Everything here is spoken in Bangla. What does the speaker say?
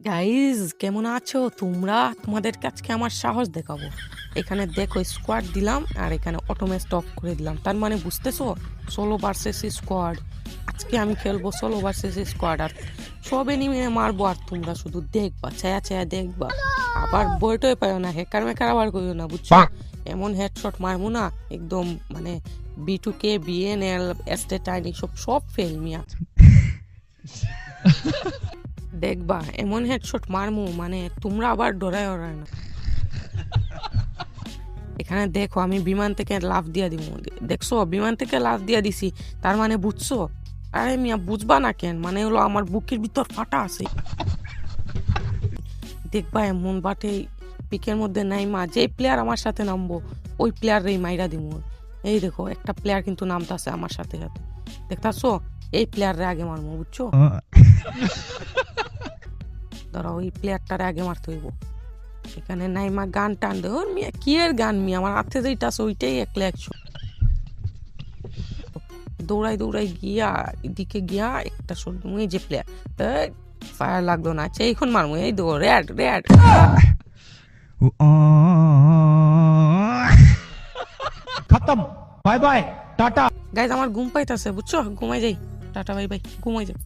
গাইজ কেমন আছো তোমরা? তোমাদের কাছে আমার সাহস দেখাবো। এখানে দেখো স্কোয়াড দিলাম আর এখানে অটোমে স্টপ করে দিলাম, তার মানে বুঝতেছো সোলো ভার্সেস স্কোয়াড। আজকে আমি খেলবো সোলো ভার্সেস স্কোয়াড আর সব এনিমে মারবো আর তোমরা শুধু দেখবা, ছায়া ছায়া দেখবা। আবার বইটই পাও না, হ্যাকার মেকার আবার করিও না, বুঝছো? এমন হেডশট মারবো না একদম, মানে B2K BNL এস্টেট আইডি সব সব ফেল মিয়া। দেখবা এমন হেডশট মারমু মানে তোমরা আবার ডরায় না। এখানে দেখো আমি বিমান থেকে লাফ দিয়া দিব, দেখছো বিমান থেকে লাফ দিয়া দিছি, তার মানে বুঝছো? আরে মিয়া বুঝবা না কেন, মানে হলো আমার বুকের ভিতর ফাটা আছে। দেখবা এমন বাটে পিকের মধ্যে নাই মা, যে প্লেয়ার আমার সাথে নামবো ওই প্লেয়ারই মাইরা দিব। এই দেখো একটা প্লেয়ার কিন্তু নামতাছে আমার সাথে সাথে, দেখতাছো? এই প্লেয়াররে আগে মারমু, বুঝছো? ধরো ওই প্লেয়ারটারে আগে মারতে হইব। এখানে নাইমা গান টান দে, ওর মিয়া কি এর গান মিয়া, আমার হাতে যেটা আছে ওইটাই 100 দৌড়াই দৌড়াই গিয়া এদিকে গিয়া একটা শুনবো এই যে প্লেয়ার ফায়ার লাগলো না, আচ্ছা এখন মারমু, এই দো রেড রেড। खत्म बाय बाय टाटा। গাইজ আমার ঘুম পাইতাছে, বুঝছো? ঘুমাই যাই, টাটা বাই বাই, ঘুমাই যাই।